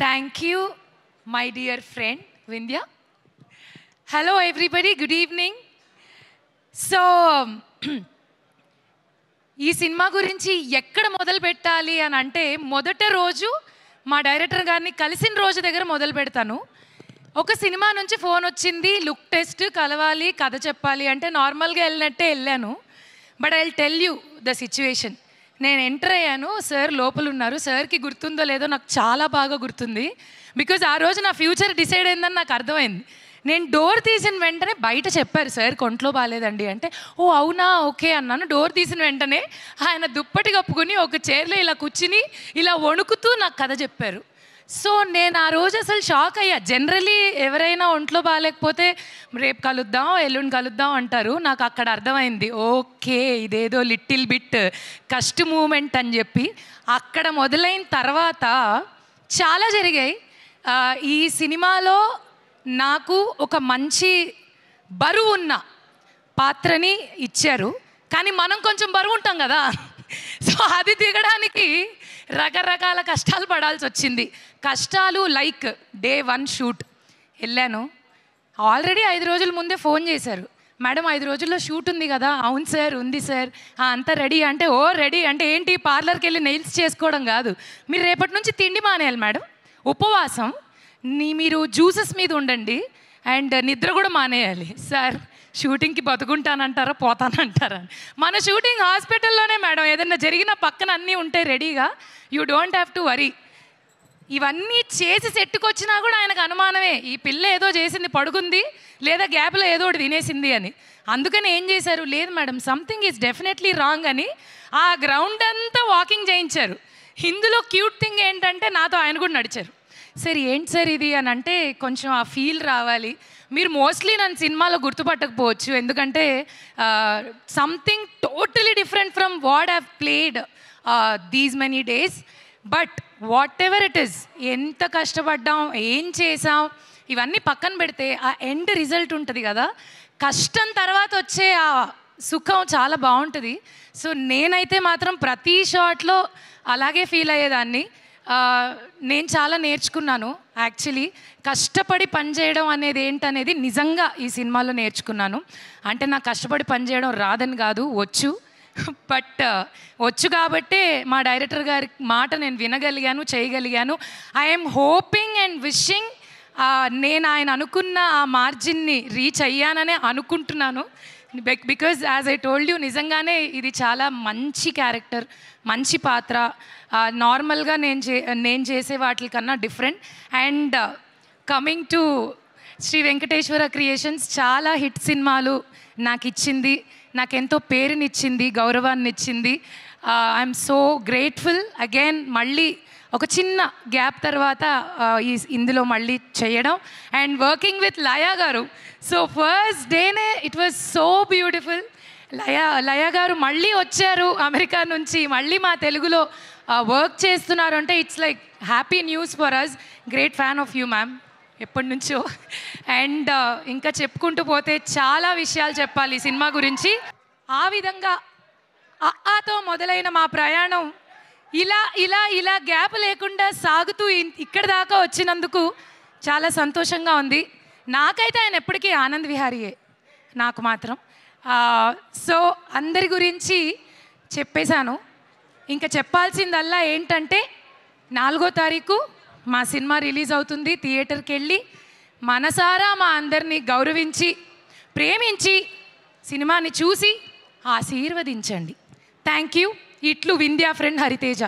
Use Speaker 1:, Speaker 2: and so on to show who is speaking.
Speaker 1: Thank you, my dear friend, Vindhya. Hello, everybody. Good evening. So, ఈ cinema గురించి ఎక్కడ మొదలు పెట్టాలి అని అంటే మొదటి రోజు మా డైరెక్టర్ గారిని కలిసిన రోజు దగ్గర మొదలు పెడతాను. ఒక సినిమా నుంచి ఫోన్ వచ్చింది, లుక్ టెస్ట్, కలవాలి, కథ చెప్పాలి అంటే నార్మల్గా వెళ్ళినట్టే వెళ్ళాను. But I will tell you the situation. నేను ఎంటర్ అయ్యాను, సార్ లోపల ఉన్నారు. సార్కి గుర్తుందో లేదో నాకు చాలా బాగా గుర్తుంది. బికాజ్ ఆ రోజు నా ఫ్యూచర్ డిసైడ్ అయిందని నాకు అర్థమైంది. నేను డోర్ తీసిన వెంటనే బయట చెప్పారు, సార్ ఒంట్లో బాగాలేదండి అంటే, ఓ అవునా ఓకే అన్నాను. డోర్ తీసిన వెంటనే ఆయన దుప్పటి కప్పుకుని ఒక చైర్లో ఇలా కూర్చుని ఇలా వణుకుతూ నాకు కథ చెప్పారు. సో నేను ఆ రోజు అసలు షాక్ అయ్యా. జనరలీ ఎవరైనా ఒంట్లో బాగాలేకపోతే రేపు కలుద్దాం, ఎల్లుండి కలుద్దాం అంటారు. నాకు అక్కడ అర్థమైంది, ఓకే ఇదేదో లిటిల్ బిట్ కష్ట మూమెంట్ అని చెప్పి. అక్కడ మొదలైన తర్వాత చాలా జరిగాయి. ఈ సినిమాలో నాకు ఒక మంచి బరువు ఉన్న పాత్రని ఇచ్చారు. కానీ మనం కొంచెం బరువు ఉంటాం కదా, సో అది దిగడానికి రకరకాల కష్టాలు పడాల్సి వచ్చింది. కష్టాలు లైక్ డే 1 షూట్ వెళ్ళాను. ఆల్రెడీ 5 రోజుల ముందే ఫోన్ చేశారు, మేడం 5 రోజుల్లో షూట్ ఉంది కదా. అవును సార్ ఉంది సార్. అంతా రెడీ అంటే, ఓ రెడీ అంటే ఏంటి, పార్లర్కి వెళ్ళి నెయిల్స్ చేసుకోవడం కాదు, మీరు రేపటి నుంచి తిండి మానేయాలి మేడం, ఉపవాసం, మీరు జ్యూసెస్ మీద ఉండండి అండ్ నిద్ర కూడా మానేయాలి. సార్ షూటింగ్కి బతుకుంటానంటారా పోతానంటారా? మన షూటింగ్ హాస్పిటల్లోనే మేడం, ఏదైనా జరిగిన పక్కన అన్నీ ఉంటాయి రెడీగా, you don't have to worry. ఇవన్నీ చేసి సెట్టుకొచ్చినా కూడా ఆయనకు అనుమానమే, ఈ పిల్ల ఏదో చేసింది, పడుకుంది లేదా గ్యాప్లో ఏదో ఒకటి తినేసింది అని. అందుకని ఏం చేశారు, లేదు madam something is definitely wrong అని ఆ గ్రౌండ్ అంతా వాకింగ్ చేయించారు. ఇందులో క్యూట్ థింగ్ ఏంటంటే నాతో ఆయన కూడా నడిచారు. సార్ ఏంటి సార్ ఇది అని అంటే, కొంచెం ఆ ఫీల్ రావాలి. మీరు మోస్ట్లీ నన్ను సినిమాలో గుర్తుపట్టకపోవచ్చు, ఎందుకంటే something totally different from what have played these many days. But what ever it is, ఎంత కష్టపడ్డాం, ఏం చేసాం, ఇవన్నీ పక్కన పెడితే ఆ ఎండ్ రిజల్ట్ ఉంటుంది కదా, కష్టం తర్వాత వచ్చే ఆ సుఖం చాలా బాగుంటుంది. సో నేనైతే మాత్రం ప్రతి షాట్లో అలాగే ఫీల్ అయ్యేదాన్ని. నేను చాలా నేర్చుకున్నాను యాక్చువల్లీ. కష్టపడి పనిచేయడం అనేది ఏంటనేది నిజంగా ఈ సినిమాలో నేర్చుకున్నాను. అంటే నాకు కష్టపడి పనిచేయడం రాదని కాదు, వచ్చు. బట్ వచ్చు కాబట్టే మా డైరెక్టర్ గారి మాట నేను వినగలిగాను, చేయగలిగాను. ఐఎమ్ హోపింగ్ అండ్ విషింగ్ నేను ఆయన అనుకున్న ఆ మార్జిన్ని రీచ్ అయ్యాననే అనుకుంటున్నాను. Because as I told you, నిజంగానే ఇది చాలా మంచి క్యారెక్టర్, మంచి పాత్ర. నార్మల్గా నేను చేసే వాటికన్నా different. And coming to Sri Venkateswara creations, చాలా హిట్ సినిమాలు నాకు ఇచ్చింది, నాకెంతో పేరునిచ్చింది, గౌరవాన్ని ఇచ్చింది. I'm so grateful. అగైన్ మళ్ళీ ఒక చిన్న గ్యాప్ తర్వాత ఇందులో మళ్ళీ చేయడం అండ్ వర్కింగ్ విత్ లయా గారు. సో ఫస్ట్ డేనే it was so beautiful. Laya గారు మళ్ళీ వచ్చారు అమెరికా నుంచి, మళ్ళీ మా తెలుగులో వర్క్ చేస్తున్నారు అంటే it's like happy news for us. Great fan of you ma'am, ఎప్పటి నుంచో. అండ్ ఇంకా చెప్పుకుంటూ పోతే చాలా విషయాలు చెప్పాలి ఈ సినిమా గురించి. ఆ విధంగా అఆతో మొదలైన మా ప్రయాణం ఇలా ఇలా ఇలా గ్యాప్ లేకుండా సాగుతూ ఇక్కడ దాకా వచ్చినందుకు చాలా సంతోషంగా ఉంది. నాకైతే ఆయన ఎప్పటికీ ఆనంద్ విహారీయే, నాకు మాత్రం. సో అందరి గురించి చెప్పేశాను. ఇంకా చెప్పాల్సిందల్లా ఏంటంటే 4వ తారీఖు మా సినిమా రిలీజ్ అవుతుంది. థియేటర్కి వెళ్ళి మనసారా మా అందరినీ గౌరవించి, ప్రేమించి సినిమాని చూసి ఆశీర్వదించండి. Thank you. ఇట్లు వింధ్యా ఫ్రెండ్ హరితేజ.